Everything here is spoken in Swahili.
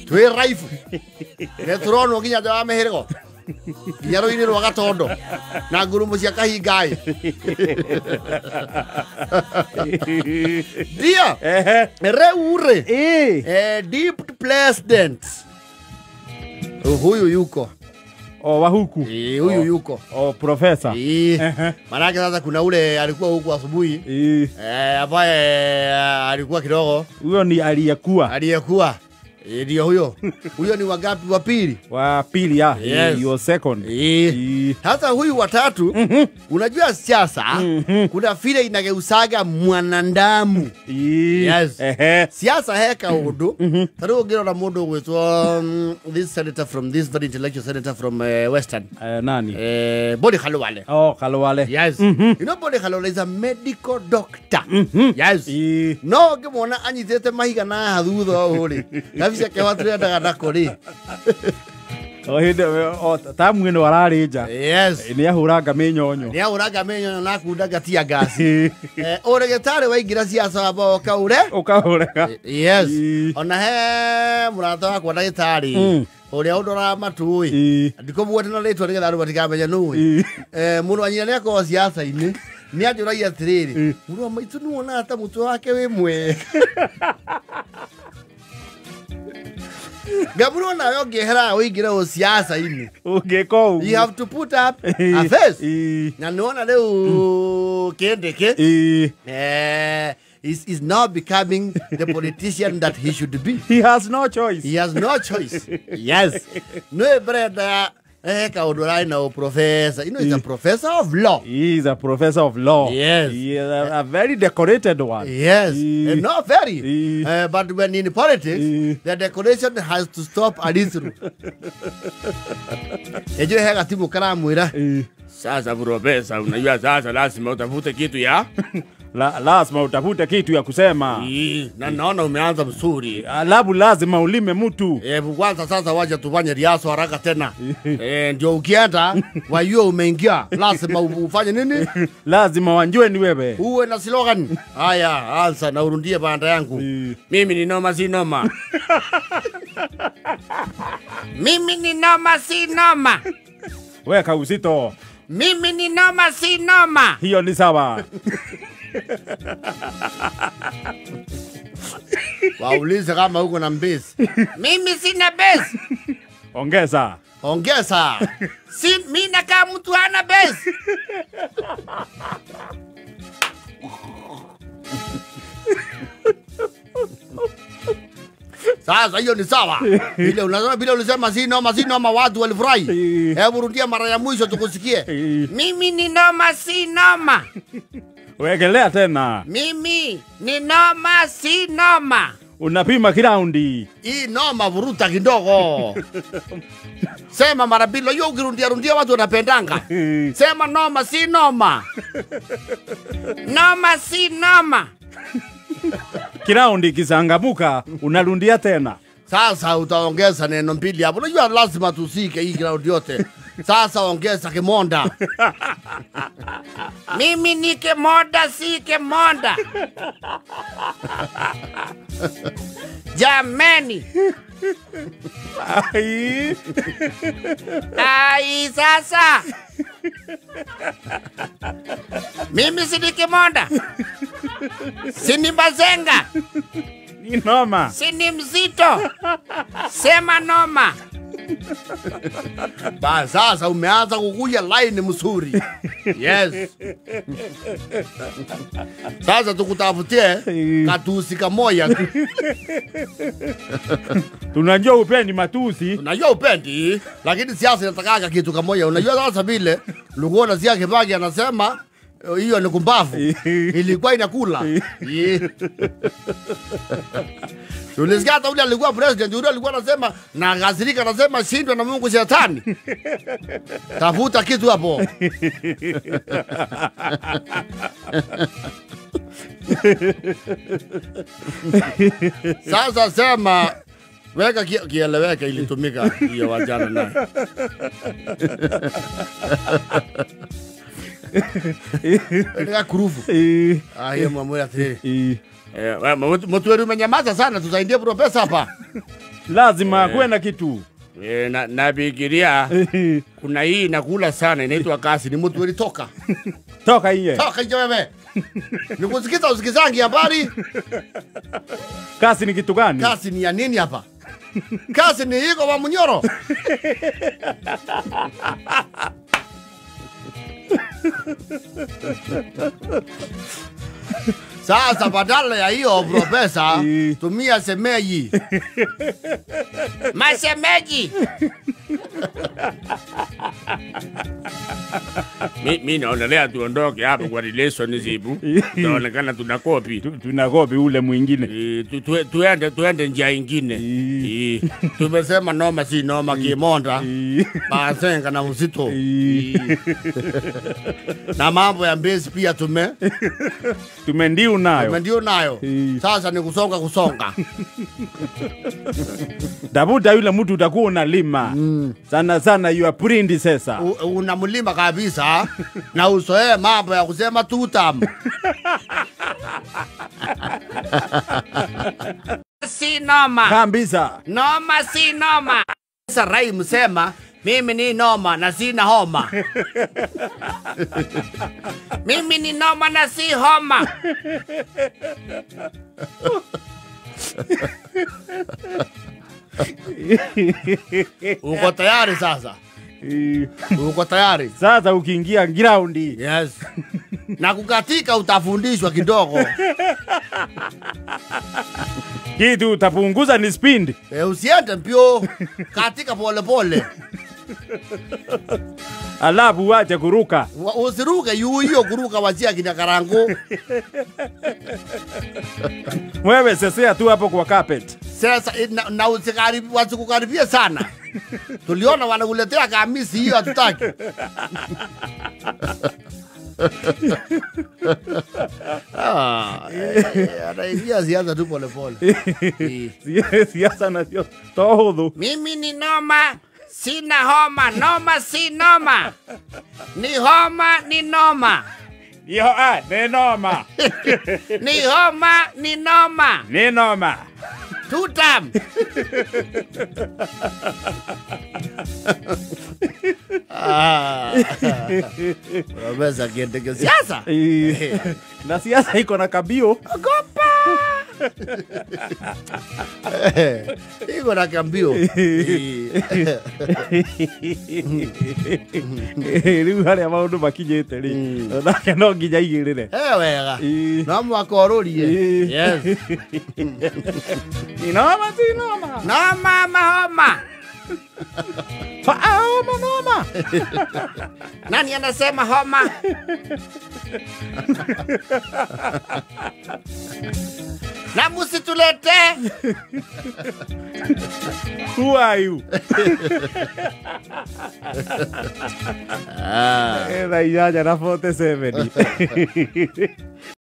Twe rifle. Neturono kinya jawa mehergo. Nyaro ini rwa gatondo. Na ngurumo cia kahingai. Dia. Reure. Deputy president. Huyu yuko. Wahuku. Huyu yuko. Profesa. Manake sasa kuna ule alikuwa huku asubuhi. Ambaye alikuwa kidogo. Huyo ni aliyekuwa. Ndio huyo. Huyo ni wangapi? Wa pili. Wa pili ya. Yes. Your second. Sasa huyu watatu, unajua siasa, kuna vile inageusaga mwanadamu. Yes. Siasa heka undu. Taro ngiro na mundu gwitwa this senator from this very intellectual senator from Western. Nani? Bodi Khalwale. Khalwale. Yes. You know Bodi Khalwale is a medical doctor. Yes. No ngimona anyitete mahiga na hathutho huri. Kabisa ke watu ndaga nakori. Tamu ino wararija. Yes. Ni ahuraga menyonyo. Ni ahuraga menyonyo na kundaga tia gasi. Oregetare waingira siasa abo kaure. Yes. Ona he murata wakwa ndagitari. Uria udora matui. Ndiko bwete na letwa nigetha andu batikamenya nui. Mundu anyina ni akwa siasa ini. Ni ajuragia atiriri. Mundu wa maitu nuona ata mutu wake we mwe. Gaburo na yo gehera oigira o siasa ini. Ugeko. You have to put up a face. Na nuona leo kendeke. Is now becoming the politician that he should be. He has no choice. Yes. No brother. No professor. You know, he's a professor of law. He is a professor of law. Yes. He is a very decorated one. Yes. Not very. But when in politics, the decoration has to stop a little. Ejo hega timu karamwira. Sasa professor, unajua sasa lazima utafute kitu ya lazima utafute kitu ya kusema. Na naona umeanza mzuri. Lazima ulime mtu. Kwanza sasa waje tufanye riaso haraka tena. Ndio ukienda wajue umeingia. Lazima ufanye nini? Lazima wanjue ni wewe. Uwe na slogan. Haya, anza na urundie banda yangu. Mimi ni noma si noma. Mimi ni noma si noma. Weka uzito. Mimi ni noma si noma. Hiyo ni sawa. Waulize kama huko na mbesi. Mimi sina besi. Ongeza. Si mimi nakaa mtu hana besi. Sasa hiyo ni sawa. Ile unasema bila ulisema si noma watu walifurahi. Hebu rudia mara ya mwisho tukusikie. Mimi ni noma si noma. Wegelea tena. Mimi ni noma si noma. Unapima kiraundi. Hii noma vuruta kidogo. Sema mara bila hiyo ukirundia watu wanapendanga. Sema noma si noma. Noma si noma. Kiraundi kisangamuka unarundia tena. Sasa utaongeza neno mbili hapo. Unajua lazima tusike hii kiraundi yote. Sasa ongeza kemonda. Mimi ni kemonda si kemonda. Jameni. Ai sasa. Mimi si ni kemonda. Si ni bazenga. Ni noma. Si ni mzito. Sema noma. Ba sasa umeanza kukuja line mzuri. Yes. Sasa tukutafutie katusi kamoja. Tunajua upendi matusi. Tunajua upendi, lakini siasa inataka kitu kamoja. Unajua sasa vile Lukuona Siaya Kibaki anasema hiyo ni kumbavu. Ilikuwa inakula. Tulisikia hata ule alikuwa president, ule alikuwa anasema na gazirika anasema shindwa na Mungu shetani. Tafuta kitu hapo. Sasa sema weka kieleweka ilitumika hiyo wajana naye. Nika kurufu. Hiyo mambo ya tiri. Mtu wewe umenyamaza sana, tusaidie profesa hapa. Lazima kuwe na kitu. Nafikiria kuna hii nakula sana inaitwa kasi, ni mtu alitoka. Toka iye. Toka nje wewe. Nikusikiza usikizangi habari. Kasi ni kitu gani? Kasi ni ya nini hapa? Kasi ni iko wa Munyoro. Sasa badala ya hiyo profesa, tumia semeji. Masemeji. Mimi naonelea tuondoke hapa kwa relation zibu. Tunaonekana tuna copy. Tuna copy ule mwingine. Tuende njia nyingine. Tumesema noma si noma kimonda. Basenga na mzito. Na mambo ya mbezi pia tumendiu nayo. Tumendiu nayo. Sasa ni kusonga. Dabuda yule mtu utakuwa unalima. Sana you are prindi sasa. Unamlima kabisa na usoe mambo ya kusema tutam. Si noma. Kabisa. Noma si noma. Sasa Rai msema mimi ni noma na sina homa. Mimi ni noma na si homa. Uko tayari sasa? Uko tayari? Sasa ukiingia groundi. Yes. Na kukatika utafundishwa kidogo. Kitu utapunguza ni speed. Usiende mpyo. Katika pole pole. Alafu wacha kuruka. Usiruke hiyo kuruka wachia kina karango. Wewe sasa tu hapo kwa carpet. Sasa na usikukaribia sana. Tuliona wanakuletea kamisi hiyo hatutaki. Anaingia siasa tu pole pole. Siasa na sio todo. Mimi ni noma, sina homa, noma si noma. Ni homa ni noma. Ni noma. Ni homa ni noma. Ni noma. Tutam. Profesa kiendeke siasa. Na siasa iko na kabio. Ogopa. Iko na kabio. Riu haria maundu makinyite ri. Nake no nginya igirire. Wega. No mwakorurie. Yes. Ni noma si noma. Noma homa. Noma. Nani anasema homa? Na musitulete. Who are you? Era ya na 47.